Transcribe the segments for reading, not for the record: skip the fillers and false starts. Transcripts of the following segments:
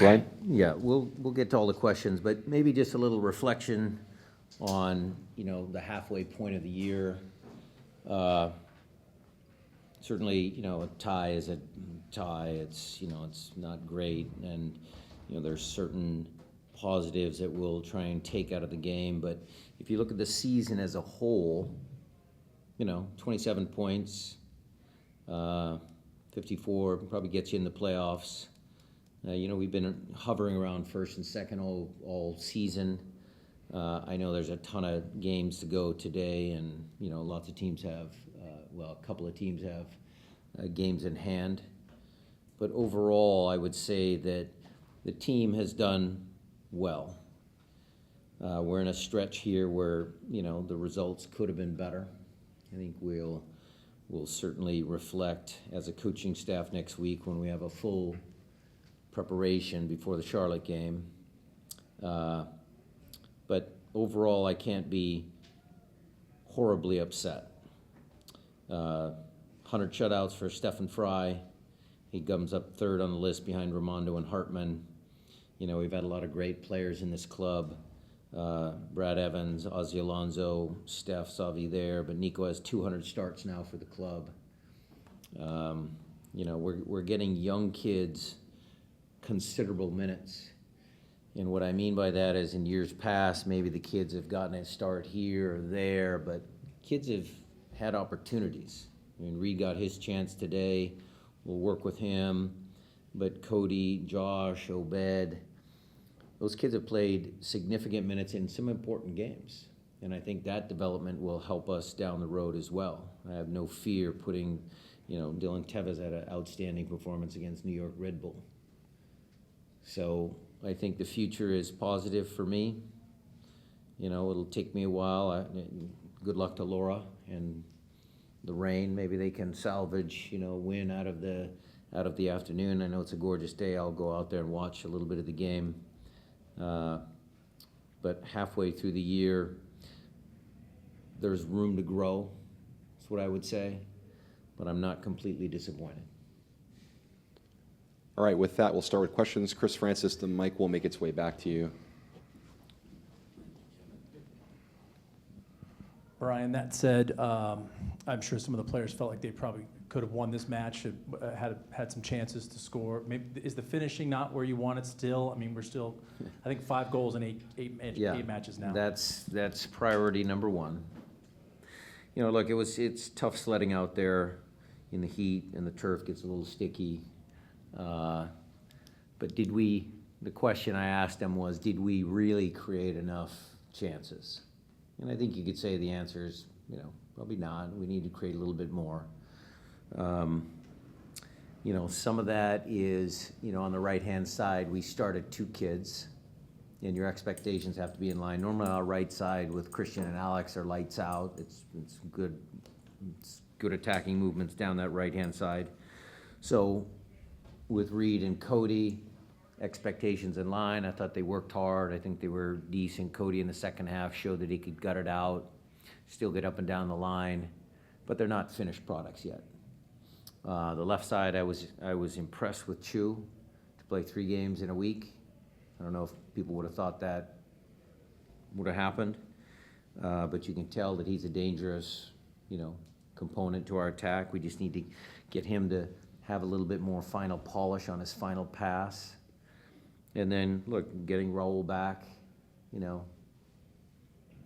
Brian? Yeah, we'll get to all the questions, but maybe just a little reflection on, the halfway point of the year. Certainly, a tie is a tie. It's, it's not great, and, there's certain positives that we'll try and take out of the game. But if you look at the season as a whole, 27 points, 54 probably gets you in the playoffs. We've been hovering around first and second all season. I know there's a ton of games to go today, and lots of teams have, a couple of teams have games in hand. But overall, I would say that the team has done well. We're in a stretch here where the results could have been better. I think we'll certainly reflect as a coaching staff next week when we have a full preparation before the Charlotte game. But overall, I can't be horribly upset. 100 shutouts for Stephen Fry. He comes up third on the list behind Raimondo and Hartman. We've had a lot of great players in this club. Brad Evans, Ozzie Alonso, Steph, Savi there, but Nico has 200 starts now for the club. We're getting young kids considerable minutes. And what I mean by that is in years past, maybe the kids have gotten a start here or there, but kids have had opportunities. Reed got his chance today. We'll work with him. But Cody, Josh, Obed, those kids have played significant minutes in some important games. And I think that development will help us down the road as well. I have no fear putting, Dylan Tevez had an outstanding performance against New York Red Bull. So I think the future is positive for me. It'll take me a while. Good luck to Laura and the Rain. Maybe they can salvage, win out of the afternoon. I know it's a gorgeous day. I'll go out there and watch a little bit of the game. But halfway through the year, there's room to grow. That's what I would say. But I'm not completely disappointed. All right, with that, we'll start with questions. Chris Francis, the mic will make its way back to you. Brian, that said, I'm sure some of the players felt like they probably could have won this match, had some chances to score. Maybe is the finishing not where you want it still? We're still, I think, 5 goals in eight matches now. That's priority number one. Look, it's tough sledding out there in the heat, and the turf gets a little sticky. But the question I asked them was, did we really create enough chances? And I think you could say the answer is, probably not. We need to create a little bit more. Some of that is, on the right-hand side, we started 2 kids, and your expectations have to be in line. Normally on our right side with Christian and Alex are lights out. It's good attacking movements down that right-hand side. So with Reed and Cody, expectations in line. I thought they worked hard. I think they were decent. Cody in the second half showed that he could gut it out, still get up and down the line, but they're not finished products yet. The left side, I was impressed with Chu to play 3 games in a week. I don't know if people would have thought that would have happened, but you can tell that he's a dangerous, component to our attack. We just need to get him to have a little bit more final polish on his final pass. And then, look, getting Raul back,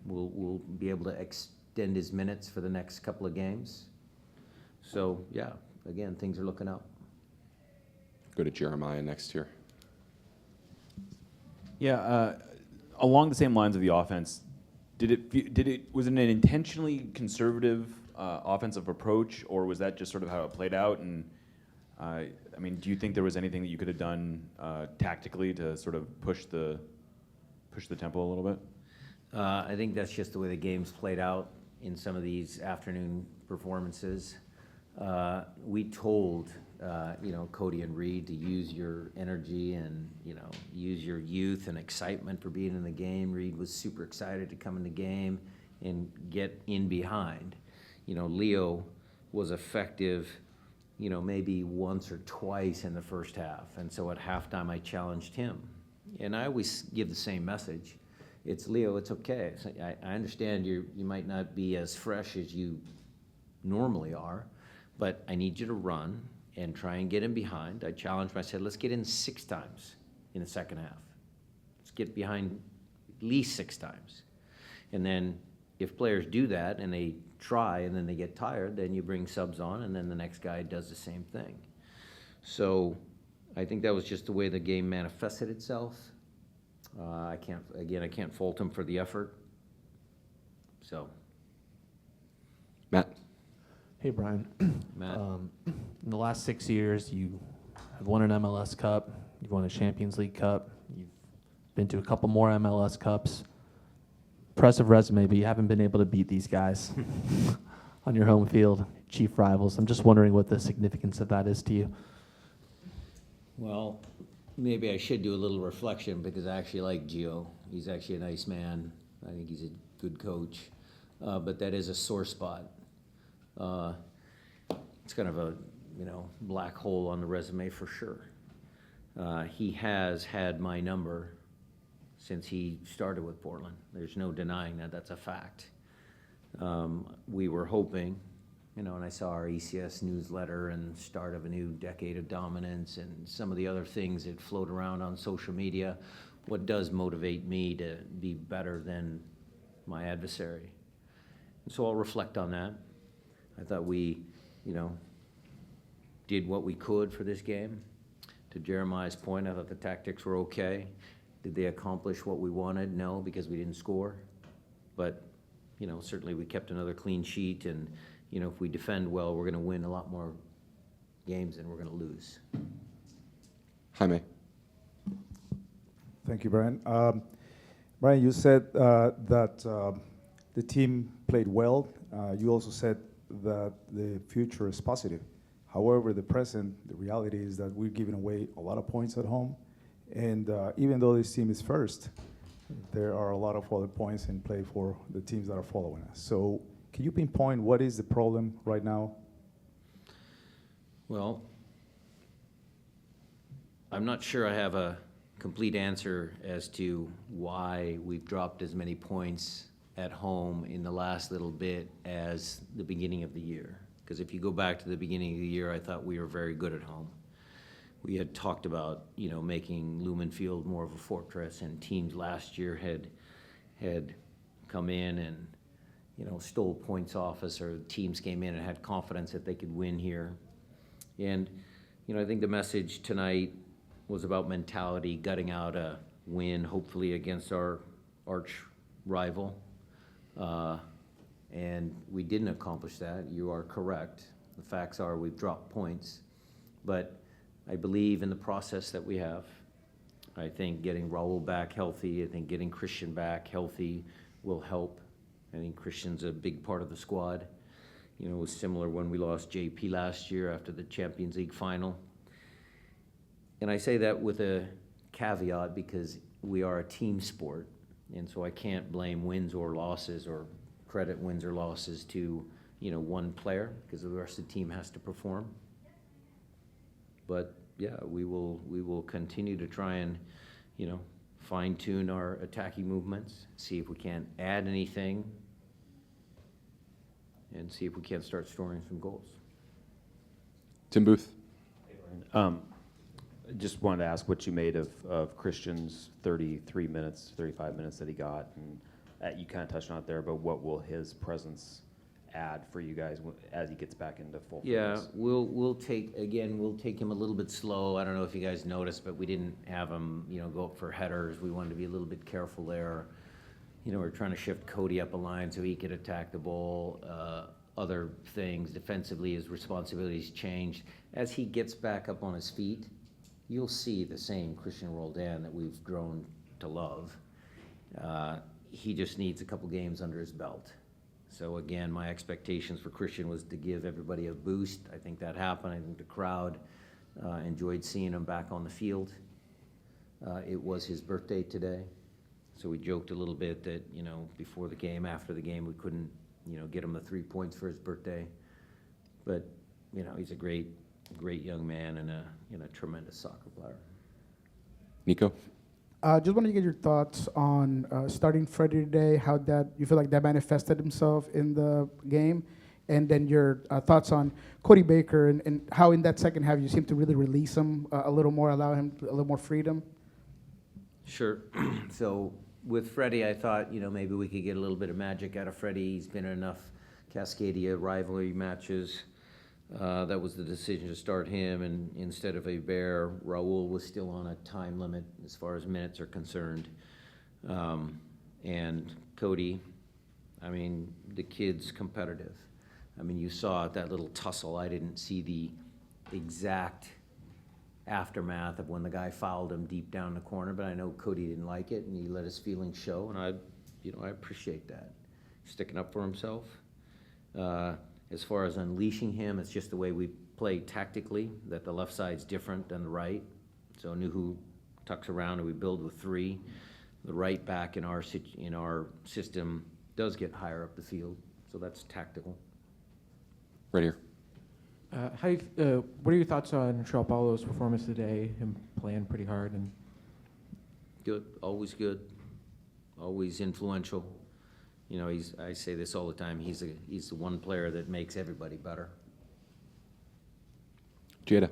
we'll be able to extend his minutes for the next couple of games. So, yeah, again, things are looking up. Go to Jeremiah next year. Yeah, along the same lines of the offense, was it an intentionally conservative offensive approach, or was that just sort of how it played out? And do you think there was anything that you could have done tactically to sort of push the tempo a little bit? I think that's just the way the game's played out in some of these afternoon performances. We told Cody and Reed to use your energy and use your youth and excitement for being in the game. Reed was super excited to come in the game and get in behind. Leo was effective maybe once or twice in the first half. And so at halftime, I challenged him. And I always give the same message. It's, Leo, it's okay. I understand you might not be as fresh as you normally are, but I need you to run and try and get in behind. I challenged him. I said, let's get in 6 times in the second half. Let's get behind at least 6 times. And then if players do that and they try and then they get tired, then you bring subs on and then the next guy does the same thing. So I think that was just the way the game manifested itself. I can't fault him for the effort. So. Matt. Hey, Brian. Matt. In the last 6 years, you have won an MLS Cup, you've won a Champions League Cup, you've been to a couple more MLS Cups. Impressive resume, but you haven't been able to beat these guys on your home field, chief rivals. I'm just wondering what the significance of that is to you. Well, maybe I should do a little reflection because I actually like Gio. He's actually a nice man. I think he's a good coach. But that is a sore spot. It's kind of a, black hole on the resume for sure. He has had my number since he started with Portland. There's no denying that. That's a fact. We were hoping, and I saw our ECS newsletter and start of a new decade of dominance and some of the other things that float around on social media. What does motivate me to be better than my adversary? And so I'll reflect on that. I thought we, did what we could for this game. To Jeremiah's point, I thought the tactics were okay. Did they accomplish what we wanted? No, because we didn't score. But, certainly we kept another clean sheet, and, if we defend well, we're going to win a lot more games than we're going to lose. Jaime. Thank you, Brian. Brian, you said that the team played well. You also said that the future is positive. However, the reality is that we're giving away a lot of points at home. And even though this team is first, there are a lot of other points in play for the teams that are following us. So can you pinpoint what is the problem right now? Well, I'm not sure I have a complete answer as to why we've dropped as many points at home in the last little bit as the beginning of the year. Because if you go back to the beginning of the year, I thought we were very good at home. We had talked about, making Lumen Field more of a fortress, and teams last year had come in and, stole points off us, or teams came in and had confidence that they could win here. And, I think the message tonight was about mentality, gutting out a win, hopefully against our arch rival. And we didn't accomplish that. You are correct. The facts are we've dropped points. But I believe in the process that we have. I think getting Raul back healthy, I think getting Christian back healthy will help. I think Christian's a big part of the squad. It was similar when we lost JP last year after the Champions League final. And I say that with a caveat because we are a team sport. And so I can't blame wins or losses or credit wins or losses to, one player, because the rest of the team has to perform. But yeah, we will continue to try and, fine-tune our attacking movements, see if we can't add anything, and see if we can't start scoring some goals. Tim Booth. Just wanted to ask what you made of Christian's 35 minutes that he got, and you kind of touched on it there, but what will his presence add for you guys as he gets back into full Yeah, fitness? we'll take him a little bit slow. I don't know if you guys noticed, but we didn't have him, go up for headers. We wanted to be a little bit careful there. We're trying to shift Cody up a line so he could attack the ball. Other things defensively, his responsibilities changed. As he gets back up on his feet, you'll see the same Christian Roldan that we've grown to love. He just needs a couple games under his belt. So again, my expectations for Christian was to give everybody a boost. I think that happened. I think the crowd enjoyed seeing him back on the field. It was his birthday today, so we joked a little bit that, before the game, after the game, we couldn't, get him the 3 points for his birthday. But, he's a great great young man and a tremendous soccer player. Nico? Just wanted to get your thoughts on starting Freddie today, how that you feel like that manifested himself in the game, and then your thoughts on Cody Baker and how in that second half you seem to really release him a little more, allow him a little more freedom. Sure. So with Freddie, I thought, maybe we could get a little bit of magic out of Freddie. He's been in enough Cascadia rivalry matches. That was the decision to start him, and instead of Hebert, Raul was still on a time limit as far as minutes are concerned. And Cody, the kid's competitive. You saw that little tussle. I didn't see the exact aftermath of when the guy fouled him deep down the corner, but I know Cody didn't like it, and he let his feelings show, and I appreciate that. Sticking up for himself. As far as unleashing him, it's just the way we play tactically, that the left side's different than the right. So Nuhu tucks around and we build with three. The right back in our system does get higher up the field, so that's tactical. Right here. What are your thoughts on João Paulo's performance today, him playing pretty hard? And Good, always influential. I say this all the time, he's the one player that makes everybody better. Jada?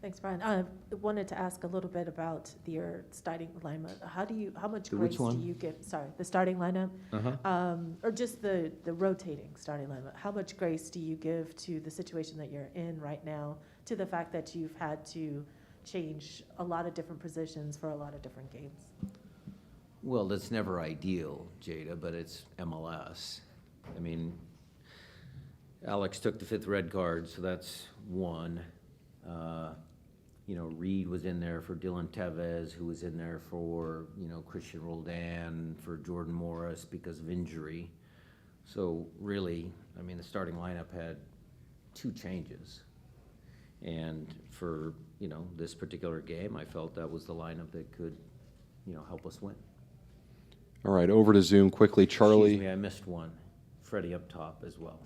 Thanks, Brian. I wanted to ask a little bit about your starting lineup. How much The grace which one? do you give, the starting lineup? Uh-huh. Or just the rotating starting lineup? How much grace do you give to the situation that you're in right now, to the fact that you've had to change a lot of different positions for a lot of different games? Well, that's never ideal, Jada, but it's MLS. Alex took the 5th red card, so that's one. Reed was in there for Dylan Tevez, who was in there for, Christian Roldan, for Jordan Morris because of injury. So really, the starting lineup had 2 changes. And for, this particular game, I felt that was the lineup that could, help us win. All right, over to Zoom quickly. Charlie? Excuse me, I missed one. Freddie up top as well.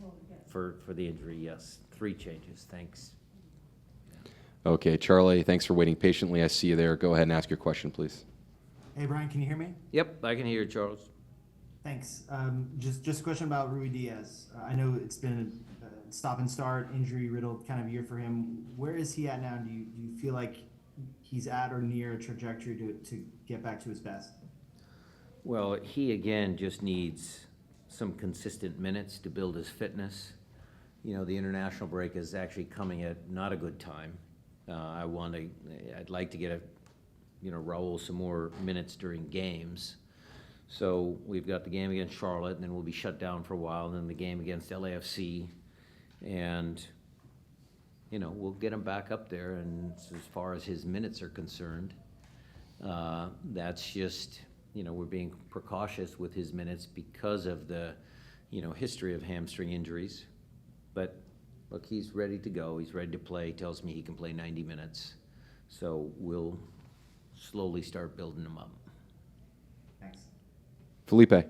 For the injury, yes. 3 changes, thanks. Okay, Charlie, thanks for waiting patiently. I see you there. Go ahead and ask your question, please. Hey, Brian, can you hear me? Yep, I can hear you, Charles. Thanks. Just a question about Ruidíaz. I know it's been a stop and start, injury riddled kind of year for him. Where is he at now? Do you feel like he's at or near a trajectory to get back to his best? Well, he again just needs some consistent minutes to build his fitness. The international break is actually coming at not a good time. I'd like to get Raul some more minutes during games. So we've got the game against Charlotte, and then we'll be shut down for a while, and then the game against LAFC. And, we'll get him back up there, and as far as his minutes are concerned, that's just, we're being precautious with his minutes because of the, history of hamstring injuries. But look, he's ready to go. He's ready to play. He tells me he can play 90 minutes. So we'll slowly start building him up. Thanks. Felipe? Thank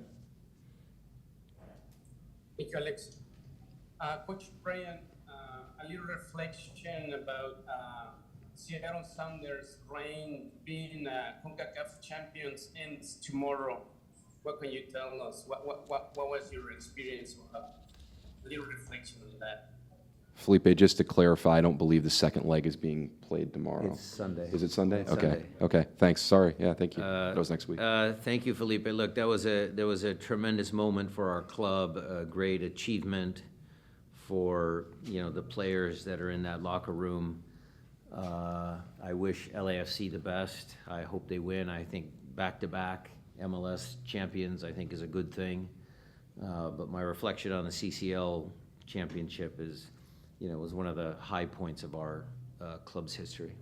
you, Alex. Coach Brian, a little reflection about Seattle Sounders' reign being CONCACAF champions ends tomorrow. What can you tell us? What was your experience? A little reflection on that. Felipe, just to clarify, I don't believe the second leg is being played tomorrow. It's Sunday. Is it Sunday? It's Okay. Sunday. Okay. Thanks. Sorry. Yeah, thank you. That was next week. Thank you, Felipe. Look, there was a tremendous moment for our club, a great achievement for, the players that are in that locker room. I wish LAFC the best. I hope they win. I think back-to-back MLS champions, I think, is a good thing. But my reflection on the CCL championship is, was one of the high points of our club's history.